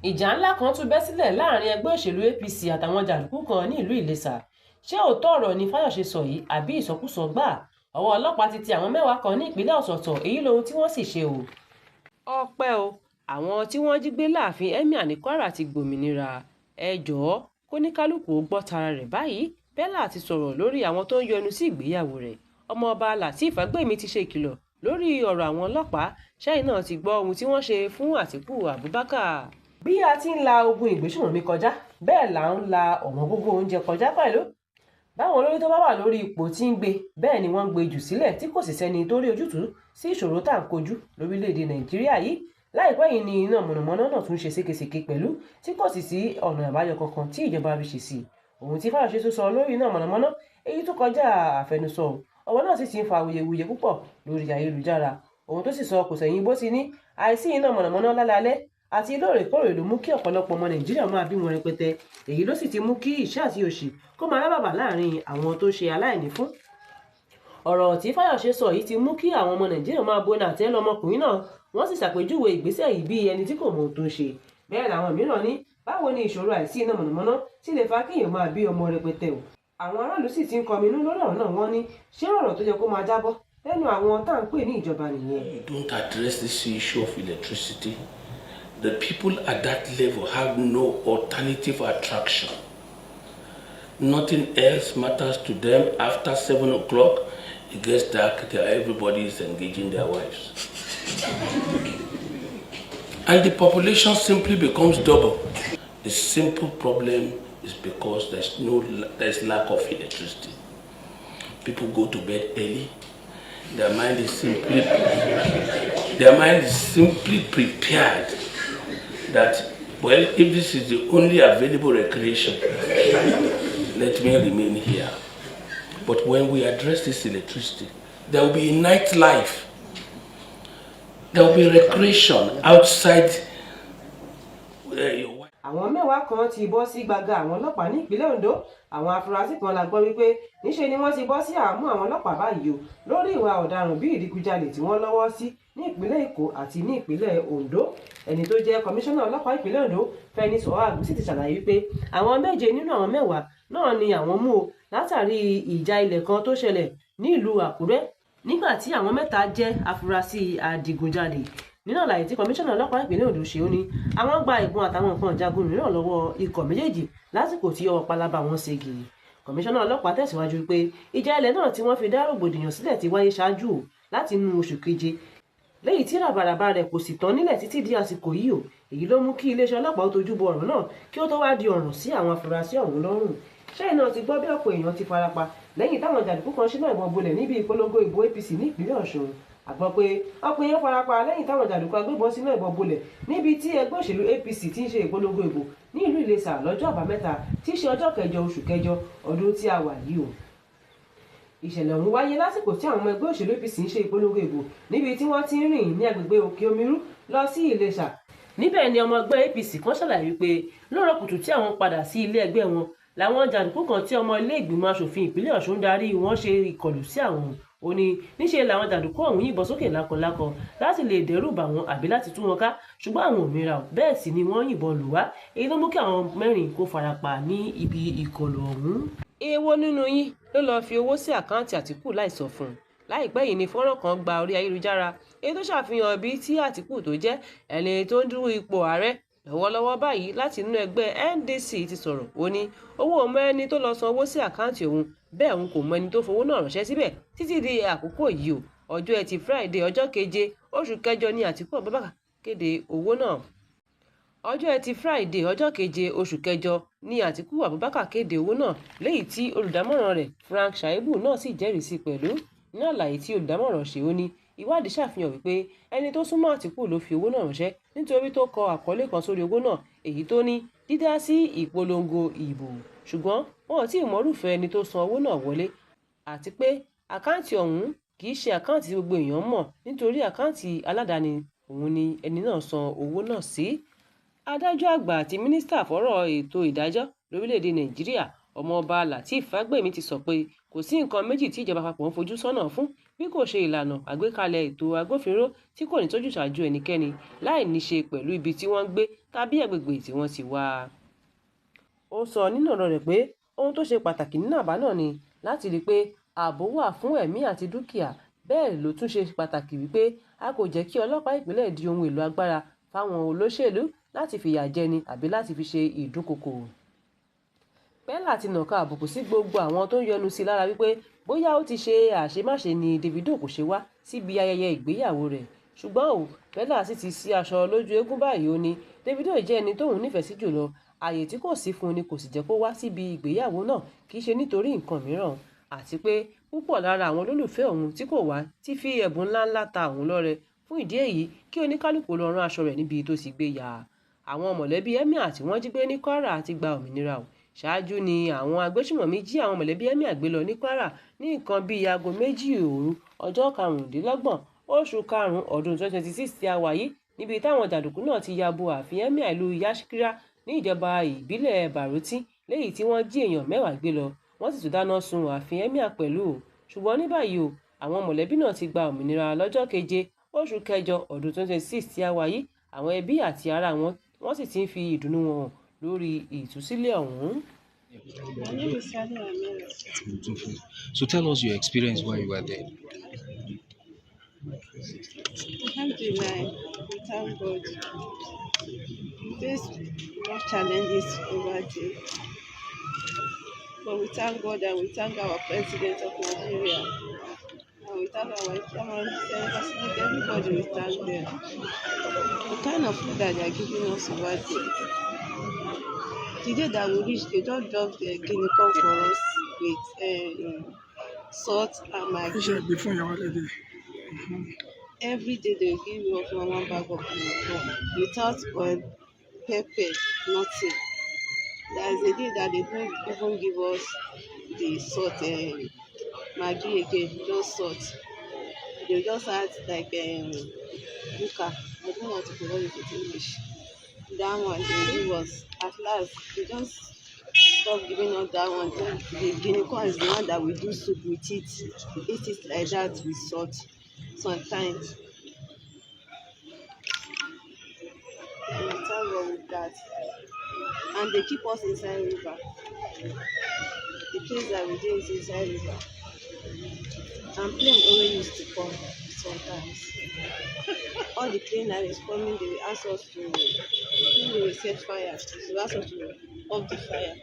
Ìjà ńlá kan tún bẹ́ sílẹ̀ láàrin ẹgbẹ́ òṣèlú APC àtàwọn jàǹdùkú kan ní ìlú Ìlẹ̀ṣà. Ṣé òótọ́ ọ̀rọ̀ ni Fáyọ̀ṣe sọ yìí àbí ìsọkúsọ gbáà? Ọwọ́ ọlọ́pàá ti tẹ àwọn mẹ́wàá kan ní ìpínlẹ̀ ọ̀tọ̀ọ̀tọ̀, èyí lohun tí wọ́n sì ṣe o. Ọpẹ́ o, àwọn tí wọ́n jí gbé láàfin Emir ní Kwara ti gbòmìnira. Ẹ jọ̀ọ́ kóníkálùkù ó gbọ́ tara rẹ̀ báyìí. Bella ti sọ̀rọ̀ lórí àwọn tó ń yọnu sí ìgbéyàwó rẹ̀. Ọmọọba Lateef Fagbemi ti ṣe ìkìlọ̀ lórí ọ̀rọ̀ àwọn ọlọ́pàá. Ṣẹ́yìn náà ti gbọ́ ohun tí wọ́n ṣe fún Àtíkù Abubakar. Bí a ti ń la ogun ìgbésùnmọ̀mí kọjá, bẹ́ẹ̀ là ń la ọ̀wọ́n gógó oúnjẹ kọjá pẹ̀lú. Báwọn olórí tó bá wà lórí ipò tí ń gbé, bẹ́ẹ̀ ni wọ́n ń gbé jù sílẹ̀ tí kò sì sẹ́ni tó rí ojútùú sí ìṣòro tá à ń kojú lórílẹ̀‐èdè Nàìjíríà yìí. Láìpẹ́ yìí ni iná mọ̀nàmọ́ná náà tún ṣe ségesège pẹ̀lú tí kò sì sí ọ̀nà àbáyọ kankan tí ìjọba fi ṣe sí i. Ohun tí Fáyọ̀ṣe tó sọ lórí iná mọ̀nàmọ́ná èyí tó kọjá àfẹnusọ ọ̀rọ̀ náà sì ti ń fa awuyewuye púpọ̀ lórí ayélujára. Ohun tó sì sọ kò sẹ̀yìn bó ti ní àìsí iná mọ̀nàmọ́ná lálálẹ́ àti lóòrèkóòrè ló mú kí ọ̀pọ̀lọpọ̀ ọmọ Nàìjíríà máa bí wọn rẹpẹtẹ. Èyí ló sì ti mú kí ìṣẹ́ àti òṣì kó máa rábàbà láàrin àwọn tó ṣe aláìní fún. Ọ̀rọ̀ tí Fáyọ̀ṣe sọ yìí ti mú kí àwọn ọmọ Nàìjíríà máa bo nàtẹ́ lọ́mọkùnrin náà. Wọ́n sì ṣàpèjúwe ìgbésẹ̀ yìí bí ẹni tí kò mọ ohun tó ń ṣe. Bẹ́ẹ̀ làwọn mìíràn ní báwo ni ìṣòro àìsí iná mọ̀nàmọ́ná sì lè fa kéèyàn máa bí ọmọ rẹpẹtẹ o. Àwọn aráàlú sì ti ń kọminú lórí ọ̀rọ̀ náà. Wọ́n ní ṣé ọ̀rọ̀ tó yẹ kó máa jábọ́ lẹ́nu àwọn tá à ń pè ní ìjọba nìyẹn. Don't address this issue of electricity. The people at that level have no alternative attraction. Nothing else matters to them after 7 o'clock. It gets dark, everybody is engaging their wives. And the population simply becomes double. The simple problem is because there's lack of electricity. People go to bed early. Their mind is simply prepared that, well, if this is the only available recreation, let me remain here. But when we address this electricity, there will be a nightlife. There will be recreation outside your wife. Àwọn mẹ́wàá kan ti bọ́ sí gbàgà àwọn ọlọ́pàá ní ìpínlẹ̀ Ondo. Àwọn afurasí kan la gbọ́ wípé níṣe ni wọ́n ti bọ́ sí àhámọ́ àwọn ọlọ́pàá báyìí o lórí ìwà ọ̀daràn bíi ìdígunjalè tí wọ́n lọ́wọ́ sí ní ìpínlẹ̀ Èkó àti ní ìpínlẹ̀ Ondo. Ẹni tó jẹ́ kọmíṣánná ọlọ́pàá ìpínlẹ̀ Ondo Fẹ́ni Sọ̀háàgù sì ti ṣàlàyé wípé àwọn 7 nínú àwọn 10 náà ni àwọn mú o látàrí ìjà ilẹ̀ kan tó ṣẹlẹ̀ ní ìlú Àkúrẹ́ nígbà tí àwọn 3 jẹ́ afurasí adigunjalè. Nínú àlàyé tí kọmíṣánná ọlọ́pàá ìpínlẹ̀ Ondo ṣe ó ní àwọn gba ìbọn àtàwọn nǹkan ìjagun mìíràn lọ́wọ́ ikọ̀ méjèèjì lásìkò tí ọwọ́ pálábá wọn ségi. Kọmíṣánná ọlọ́pàá tẹ̀síwájú pé ìjà ilẹ̀ náà tí wọ́n fi dá rògbòdìyàn sílẹ̀ ti wáyé ṣáájú o láti inú oṣù keje lẹ́yìn tí ràbàràbà rẹ̀ kò sì tán nílẹ̀ títí di àsìkò yìí o. Èyí ló mú kí iléeṣẹ́ ọlọ́pàá ó tojú bọ ọ̀rọ̀ náà kí ó tó wá di ọ̀ràn sí àwọn afurasí ọ̀hún lọ́rùn. Ṣẹ́yìn náà ti gbọ́ bí ọ̀pọ̀ èèyàn ti farapa lẹ́yìn táwọn jàǹdùkú kan ṣínà ìbọn bolẹ̀ níbi ìpolongo ìbò APC ní ìpínlẹ̀ Ọ̀ṣun. A gbọ́ pé ọ̀pọ̀ èèyàn farapa lẹ́yìn táwọn jàǹdùkú agbébọn ṣínà ìbọn bolẹ̀ níbi tí ẹgbẹ́ òṣèlú APC ti ń ṣe ìpolongo ìbò ní ìlú Ìlẹ̀ṣà lọ́jọ́ àbámẹ́ta tí í ṣe ọjọ́ 9 oṣù kẹjọ ọdún tí a wà yìí o. Ìṣẹ̀lẹ̀ ọ̀hún wáyé lásìkò tí àwọn ọmọ ẹgbẹ́ òṣèlú APC ń ṣe ìpolongo ìbò níbi tí wọ́n ti ń rìn ní agbègbè Òkè Omirú lọ sí Ìlẹ̀ṣà. Níbẹ̀ ni ọmọ ẹgbẹ́ APC kan ṣàlàyé pé lóòrọ̀ kùtù tí àwọn padà sí ilé ẹgbẹ́ wọn làwọn jàǹdùkú kan tí ọmọ ilé ìgbìmọ̀ aṣòfin ìpínlẹ̀ Ọ̀ṣun darí wọn ṣe ìkọlù sí àwọn. Ó ní níṣe làwọn jàǹdùkú ọ̀hún yìnbọn sókè lákọlákọ láti lè dẹ́rù bà wọ́n àbí láti tú wọn ká, ṣùgbọ́n àwọn ò mìíràn bẹ́ẹ̀ sì ni wọ́n yìnbọn lù wá. Èyí ló mú kí àwọn 4 kó farapa ní ibi ìkọlù ọ̀hún. Èwo nínú yín ló lọ́ọ́ fi owó sí àkáǹtì Àtíkù láì sọ fún un? Láìpẹ́ yìí ni fọ́nrán kan gba orí ayélujára èyí tó ṣàfihàn bí tí Àtíkù tó jẹ́ ẹni tó ń dúró ipò ààrẹ lọ́wọ́lọ́wọ́ báyìí láti inú ẹgbẹ́ NDC ti sọ̀rọ̀. Ó ní owó ọmọ ẹni tó lọ san owó sí àkáǹtì òun, bẹ́ẹ̀ òun kò mọ ẹni tó fowó náà ránṣẹ́ síbẹ̀ títí di àkókò yìí o. Ọjọ́ Ẹtì Friday ọjọ́ 7 oṣù kẹjọ ni Àtíkù Abubakar kéde owó náà. Ọjọ́ Ẹtì Friday ọjọ́ 7 oṣù kẹjọ ni Àtíkù Abubakar kéde owó náà léyìí tí olùdámọ̀ràn rẹ̀ Frank Shaibu náà sì jẹ́rìí sí pẹ̀lú. Ní àlàyé tí olùdámọ̀ràn ṣe ó ní ìwádìí ṣàfihàn wípé ẹni tó súnmọ́ Àtíkù ló fi owó náà ránṣẹ́ nítorí tó kọ àkọlé kan sórí owó náà èyí tó ní dídá sí ìpolongo ìbò, ṣùgbọ́n wọn ò tí ì mọrúfẹ́ ẹni tó san owó náà wọlé àti pé àkáǹtì ọ̀hún kì í ṣe àkáǹtì tí gbogbo èèyàn mọ̀ nítorí àkáǹtì aládàáni òun ni ẹni náà san owó náà sí. Adájọ́ àgbà àti mínísítà fọ́rọ̀ ètò ìdájọ́ lórílẹ̀‐èdè Nàìjíríà Ọmọọba Lateef Fagbemi ti sọ pé kò sí nǹkan méjì tí ìjọba àpapọ̀ ń fojú sọ́nà fún bí kò ṣe ìlànà àgbékalẹ̀ ètò agbófinró tí kò ní tójúsàájú ẹnikẹ́ni láì ní ṣe pẹ̀lú ibi tí wọ́n ń gbé tàbí agbègbè tí wọ́n ti wá. Ó sọ nínú ọ̀rọ̀ rẹ̀ pé ohun tó ṣe pàtàkì nínú àbá náà ni láti rí i pé ààbò wà fún ẹ̀mí àti dúkìá, bẹ́ẹ̀ ló tún ṣe pàtàkì wípé a kò jẹ́ kí ọlọ́pàá ìpínlẹ̀ di ohun èlò agbára fáwọn olóṣèlú láti fìyà jẹni àbí láti fi ṣe ìdúnkokò. Pẹ́lá ti nàka àbùkù sí gbogbo àwọn tó ń yọnu sí lára wípé bóyá ó ti ṣe àṣemáṣe ni Davido kò ṣe wá síbi ayẹyẹ ìgbéyàwó rẹ̀, ṣùgbọ́n Pẹ́lá sì ti sí aṣọ lójú eégún báyìí. Ó ní Davido jẹ́ ẹni tóun nífẹ̀ẹ́ sí jùlọ, ààyè tí kò sí fún ni kò sì jẹ́ kó wá síbi ìgbéyàwó náà kì í ṣe nítorí nǹkan mìíràn, àti pé púpọ̀ lára àwọn olólùfẹ́ òun tí kò wá ti fi ẹ̀bùn ńláńlá ta òun lọ́rẹ. Fún ìdí èyí kí oníkálùkù lọ rán aṣọ rẹ̀ níbi tó ti gbé yà. Àwọn mọ̀lẹ́bí Emir tí wọ́n jí gbé ní Kwara ti gba òmìnira o. Ṣáájú ni àwọn agbésùmọ̀mí jí àwọn mọ̀lẹ́bí Emir gbé lọ ní Kwara ní nǹkan bíi aago 2 òru ọjọ́ 25 oṣù karùn-ún ọdún 2026 tí a wà yìí, níbi táwọn jàǹdùkú náà ti ya bo ààfin Emir ìlú Yashkira ní ìjọba ìbílẹ̀ Baroti, léyìí tí wọ́n jí èèyàn 10 gbé lọ. Wọ́n sì tún dáná sun ààfin Emir pẹ̀lú o. Ṣùgbọ́n ní báyìí àwọn mọ̀lẹ́bí náà ti gba òmìnira lọ́jọ́ 7 oṣù kẹjọ ọdún 2026 tí a wà yìí. Àwọn ẹbí àti ará wọn sì ti ń fi ìdùnnú wọn hàn lórí ìtúsílẹ̀ ọ̀hún. My name is Sani Amira. So tell us your experience while you were there. Alhamdulillah, we thank God. We faced more challenges over there, but we thank God and we thank our President of Nigeria, and we thank our chairman, President, everybody. We thank them. The kind of food that they are giving us over there. The day that we reached, they just dropped the guinea corn for us with salt and maggi. Before your holiday. Every day they give us one bag of guinea corn without oil, pepper, nothing. There is a day that they don't even give us the salt and maggi again, just salt. They just add like buka. I don't know how to pronounce it in English. That one they give us. At last, they just stop giving us that one. The guinea corn is the one that we do soup with it. We eat it like that with salt sometimes. And we thank God with that. And they keep us inside river. The place that we do is inside river. And plane always used to come sometimes. All the plane that is coming, they will ask us to, they will set fire. They will ask us to off the fire.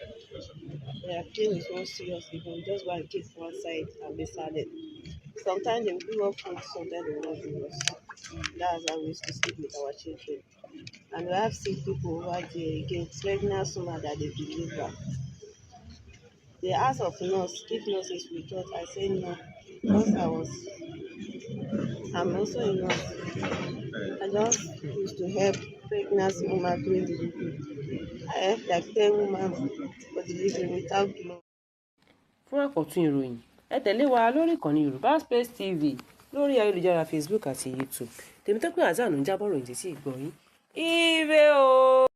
Their plane is not serious, they can just go and keep one side and be silent. Sometimes they will give us food, sometimes they will not give us. That's how we used to sleep with our children. And we have sick people over there again, pregnant women that they deliver. They asked of nurse, if nurses we thought. I said no, because I'm also a nurse. I just used to help pregnant women during delivery. I helped like 10 women for delivery without blood. Fún àkọ́tún ìròyìn, ẹ tẹ̀lé wa lórí ìkànnì Yorùbá Space TV lórí ayélujára Facebook àti YouTube. Tèmítọ́pẹ́ Hassan ń jábọ̀ ròyìn sí ìgbọ̀nyín. Ire o.